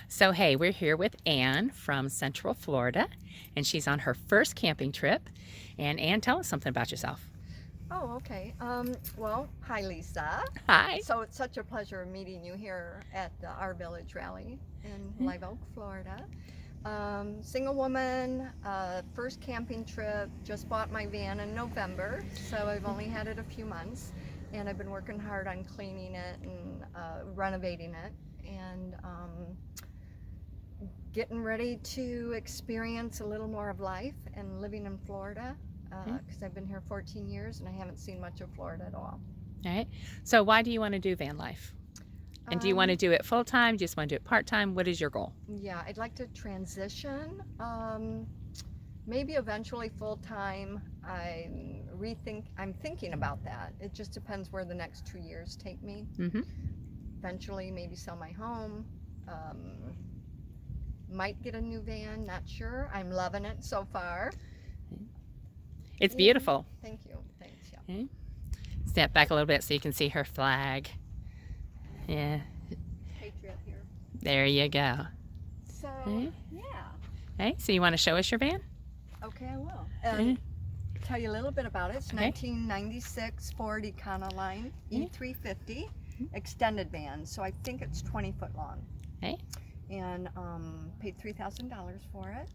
So, hey, we're here with Ann from Central Florida, and she's on her first camping trip. And Ann, tell us something about yourself. Oh, okay. Well, hi, Lisa. Hi. So it's such a pleasure meeting you here at the Our Village Rally in Live Oak, Florida. Single woman, first camping trip, just bought my van in November, so I've only had it a few months, and I've been working hard on cleaning it and renovating it, and getting ready to experience a little more of life and living in Florida because I've been here 14 years and I haven't seen much of Florida at all. All right. So, why do you want to do van life? And do you want to Um, do it full time? Do you just want to do it part time? What is your goal? yeah, I'd like to transition. Maybe eventually full time. I'm thinking about that. It just depends where the next 2 years take me. Mm-hmm. Eventually, maybe sell my home. Um, might get a new van. Not sure. I'm loving it so far. It's Yeah. beautiful. Thank you. Thanks. Yeah. Okay. Step back a little bit so you can see her flag. Yeah, Patriot here. there you go. So, Okay. yeah. Okay. So, you want to show us your van? Okay, I will. Okay. Tell you a little bit about it. It's Okay. 1996 Ford Econoline Yeah. E350 extended van. So I think it's 20 foot long. Okay. And paid $3,000 for it.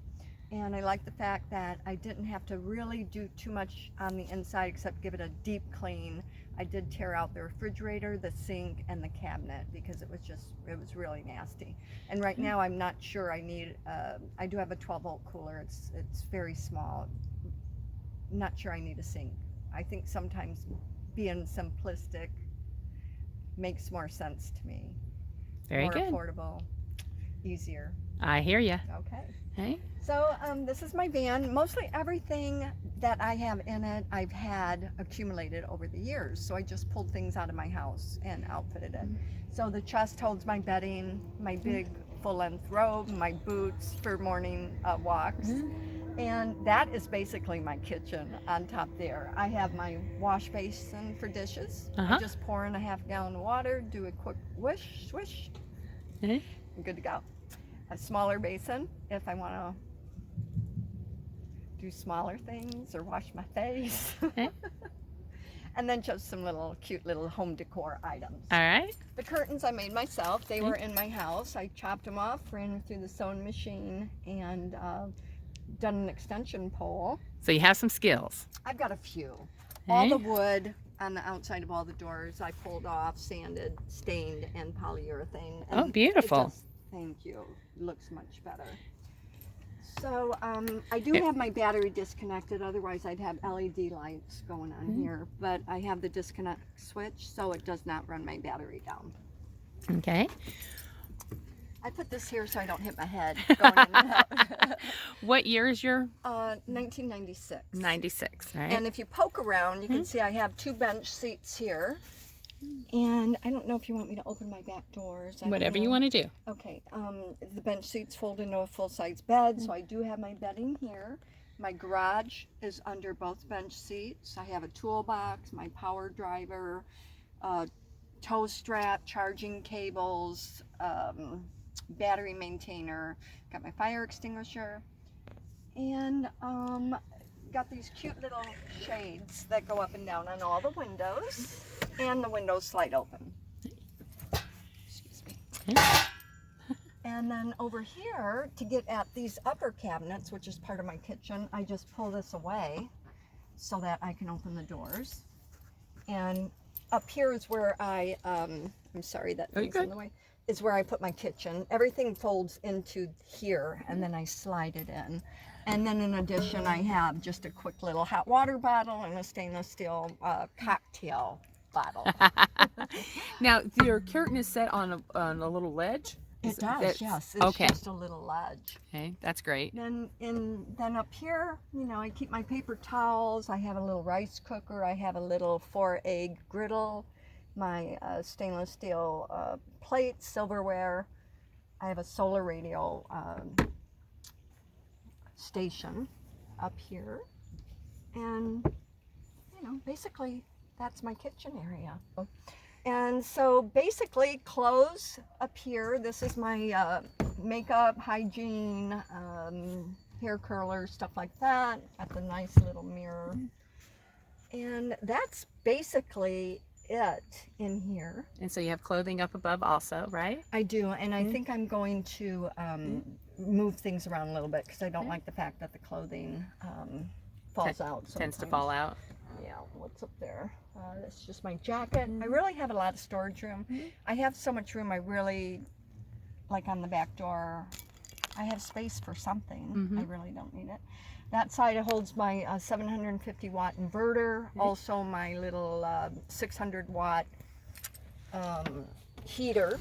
And I like the fact that I didn't have to really do too much on the inside except give it a deep clean. I did tear out the refrigerator, the sink, and the cabinet because it was really nasty. And right now I'm not sure I need, I do have a 12-volt cooler. It's very small. Not sure I need a sink. I think sometimes being simplistic makes more sense to me. Very More good. affordable, easier. I hear you. Okay. Okay. So this is my van. Mostly everything that I have in it, I've had accumulated over the years. So I just pulled things out of my house and outfitted it. So the chest holds my bedding, my big full-length robe, my boots for morning walks. And that is basically my kitchen on top there. I have my wash basin for dishes. Uh-huh. I just pour in a half-gallon of water, do a quick whoosh, swish, Mhm. I'm good to go. A smaller basin if I want to do smaller things or wash my face. Okay. And then just some cute little home decor items. All right. The curtains I made myself. They were in my house. I chopped them off, ran them through the sewing machine, and done an extension pole. So you have some skills. I've got a few. Okay. All the wood on the outside of all the doors I pulled off, sanded, stained, and polyurethane. And Oh, beautiful. Thank you. Looks much better. So I do have my battery disconnected, otherwise I'd have LED lights going on here, but I have the disconnect switch so it does not run my battery down. Okay. I put this here so I don't hit my head going in and out. What year is your 1996. 96, right? And if you poke around, you can see I have 2 bench seats here. And I don't know if you want me to open my back doors. Whatever you want to do. Okay, the bench seats fold into a full-size bed, so I do have my bedding here. My garage is under both bench seats. I have a toolbox, my power driver, tow strap, charging cables, battery maintainer, got my fire extinguisher, and got these cute little shades that go up and down on all the windows, and the windows slide open. Excuse me. And then over here, to get at these upper cabinets, which is part of my kitchen, I just pull this away so that I can open the doors. And up here is where I'm sorry that thing's in the way, is where I put my kitchen. Everything folds into here, and then I slide it in. And then in addition, I have just a quick little hot water bottle and a stainless steel cocktail bottle. Now, your curtain is set on a little ledge? It does, yes. It's okay. just a little ledge. Okay, that's great. Then up here, I keep my paper towels. I have a little rice cooker. I have a little 4-egg griddle. My stainless steel plates, silverware. I have a solar radio station up here, and basically that's my kitchen area. And so basically clothes up here. This is my makeup, hygiene, hair curlers, stuff like that. Got the nice little mirror. And that's basically it in here. And so you have clothing up above also, right? I do, and I think I'm going to move things around a little bit because I don't like the fact that the clothing falls out sometimes. Tends to fall out. Yeah, what's up there? That's just my jacket. I really have a lot of storage room. I have so much room, I really, like on the back door, I have space for something. I really don't need it. That side holds my 750 watt inverter, also my little 600 watt heater.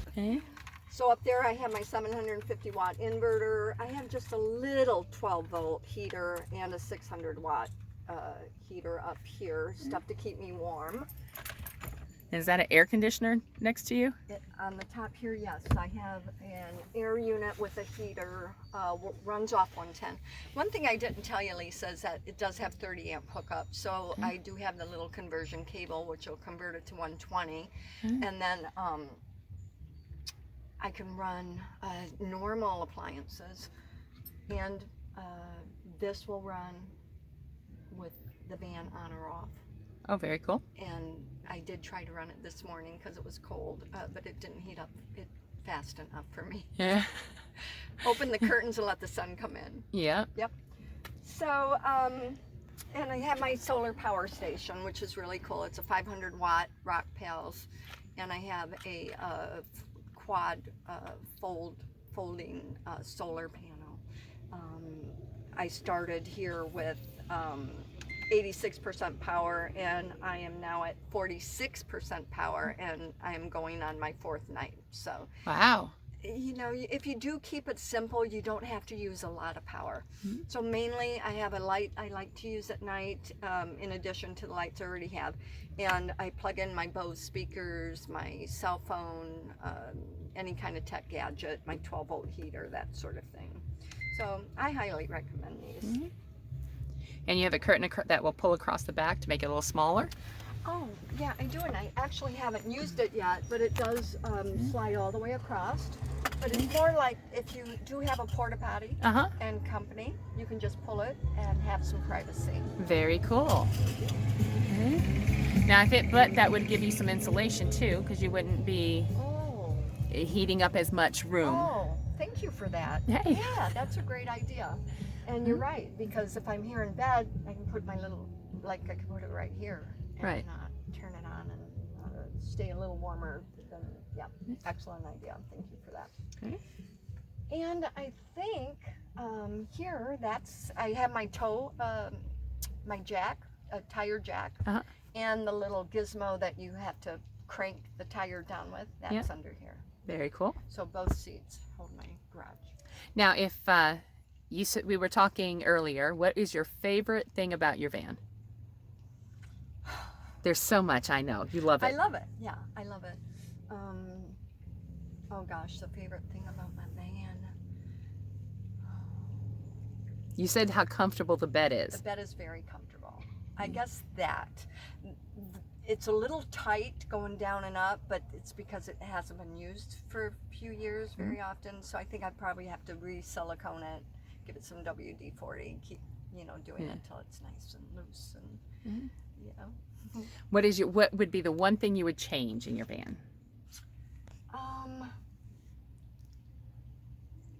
So up there I have my 750 watt inverter. I have just a little 12 volt heater and a 600 watt heater up here, stuff to keep me warm. Is that an air conditioner next to you? On the top here, yes, I have an air unit with a heater, runs off 110. One thing I didn't tell you, Lisa, is that it does have 30 amp hookup. So I do have the little conversion cable, which will convert it to 120. And then I can run normal appliances. And this will run with the van on or off. Oh, very cool. And I did try to run it this morning because it was cold, but it didn't heat up it fast enough for me. Yeah. Open the curtains and let the sun come in. Yeah. Yep. So, and I have my solar power station, which is really cool. It's a 500 watt Rock Pals, and I have a quad folding solar panel. I started here with 86% power, and I am now at 46% power, and I am going on my 4th night. So wow, you know, if you do keep it simple, you don't have to use a lot of power. So mainly I have a light I like to use at night, in addition to the lights I already have, and I plug in my Bose speakers, my cell phone, any kind of tech gadget, my 12 volt heater, that sort of thing. So I highly recommend these. And you have a curtain that will pull across the back to make it a little smaller? Oh, yeah, I do, and I actually haven't used it yet, but it does slide all the way across. But it's more like if you do have a porta potty and company, you can just pull it and have some privacy. Very cool. Now, but that would give you some insulation too, because you wouldn't be heating up as much room. Oh, thank you for that. Hey. Yeah, that's a great idea. And you're right, because if I'm here in bed, I can put my little, like I can put it right here. And, right. Turn it on and stay a little warmer. Then, yeah, excellent idea. Thank you for that. Okay. And I think here, I have my my jack, a tire jack, and the little gizmo that you have to crank the tire down with. That's under here. Very cool. So both seats hold my garage. Now, if you said, we were talking earlier, what is your favorite thing about your van? There's so much, I know. You love it. I love it. Yeah, I love it. Oh gosh, the favorite thing about my van. You said how comfortable the bed is. The bed is very comfortable. I guess that. It's a little tight going down and up, but it's because it hasn't been used for a few years very often. So I think I'd probably have to re-silicone it, give it some WD-40, and keep, doing it until it's nice and loose and, What would be the one thing you would change in your van?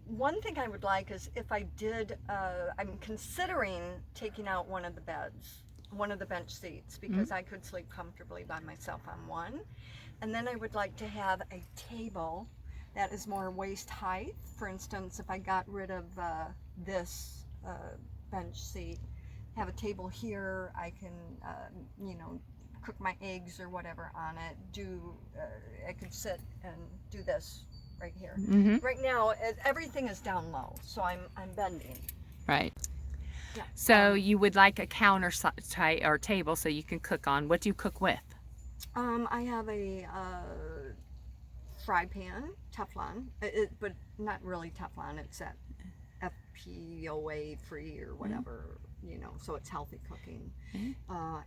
One thing I would like is if I did, I'm considering taking out one of the beds, one of the bench seats, because I could sleep comfortably by myself on one. And then I would like to have a table that is more waist height. For instance, if I got rid of this bench seat, have a table here, I can, cook my eggs or whatever on it, I could sit and do this right here. Right now, everything is down low, so I'm bending. Right. Yeah. So you would like a counter or table so you can cook on. What do you cook with? I have a fry pan, Teflon, but not really Teflon. It's that FPOA free or whatever, you know, so it's healthy cooking.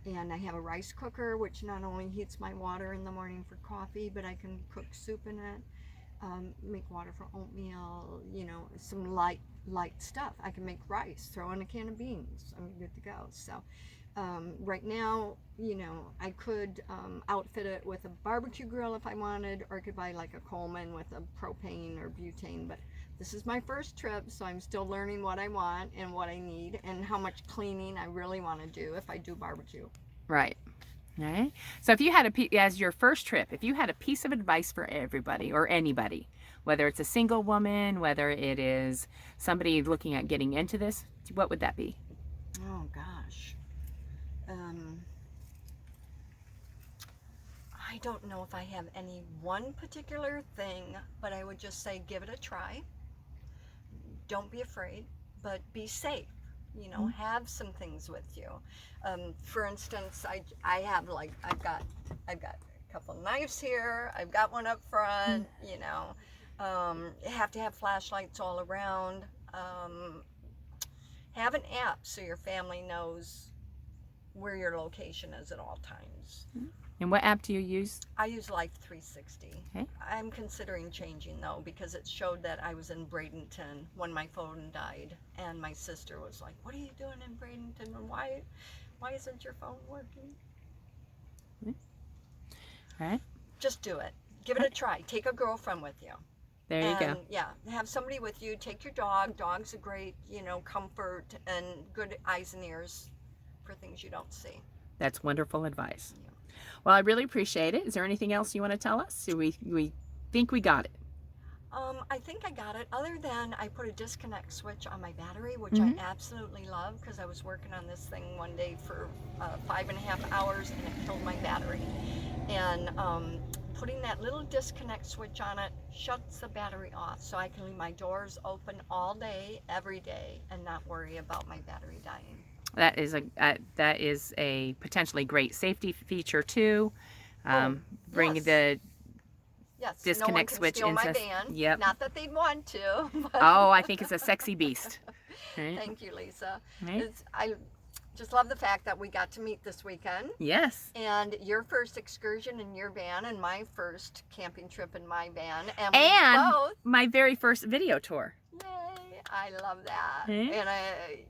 And I have a rice cooker, which not only heats my water in the morning for coffee, but I can cook soup in it, make water for oatmeal, you know, some light stuff. I can make rice, throw in a can of beans, I'm good to go. So right now, you know, I could outfit it with a barbecue grill if I wanted, or I could buy like a Coleman with a propane or butane, but this is my first trip, so I'm still learning what I want and what I need and how much cleaning I really want to do if I do barbecue. Right. Right. So if you had as your first trip, if you had a piece of advice for everybody or anybody, whether it's a single woman, whether it is somebody looking at getting into this, what would that be? Oh gosh. I don't know if I have any one particular thing, but I would just say give it a try. Don't be afraid, but be safe. You know, have some things with you. For instance, I have like I've got a couple knives here. I've got one up front. You know, have to have flashlights all around. Have an app so your family knows where your location is at all times. And what app do you use? I use Life 360. Okay. I'm considering changing though, because it showed that I was in Bradenton when my phone died, and my sister was like, "What are you doing in Bradenton? And why isn't your phone working?" All right. Just do it. Give it a try. Take a girlfriend with you. There you go. Yeah, have somebody with you. Take your dog. Dog's a great, you know, comfort and good eyes and ears for things you don't see. That's wonderful advice. Yeah. Well, I really appreciate it. Is there anything else you want to tell us? We think we got it. I think I got it, other than I put a disconnect switch on my battery, which I absolutely love, because I was working on this thing one day for 5.5 hours and it killed my battery. And putting that little disconnect switch on it shuts the battery off, so I can leave my doors open all day, every day, and not worry about my battery dying. That is a potentially great safety feature too. Bring the disconnect switch into my van. Yep. Not that they'd want to. But oh, I think it's a sexy beast. Right. Thank you, Lisa. Right. I just love the fact that we got to meet this weekend. Yes. And your first excursion in your van, and my first camping trip in my van, and both, my very first video tour. Yay! I love that. And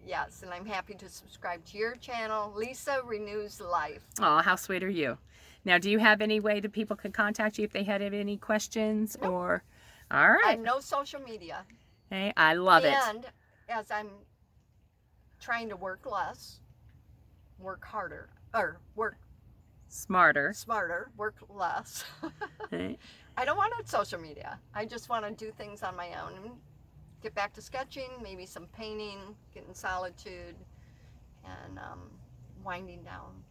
yes, and I'm happy to subscribe to your channel, Lisa Renews Life. Oh, how sweet are you? Now, do you have any way that people can contact you if they had any questions? Nope. Or, all right. I have no social media. Hey, I love it. And as I'm trying to work less, work harder, or work smarter, work less. Hey. I don't want social media. I just want to do things on my own and get back to sketching, maybe some painting, get in solitude, and winding down.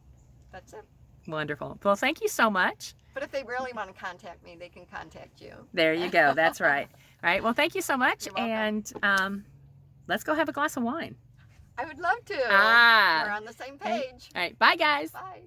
That's it. Wonderful. Well, thank you so much. But if they really want to contact me, they can contact you. There you go. That's right. All right. Well, thank you so much. You're welcome. And let's go have a glass of wine. I would love to. We're on the same page. All right. Bye, guys. Bye.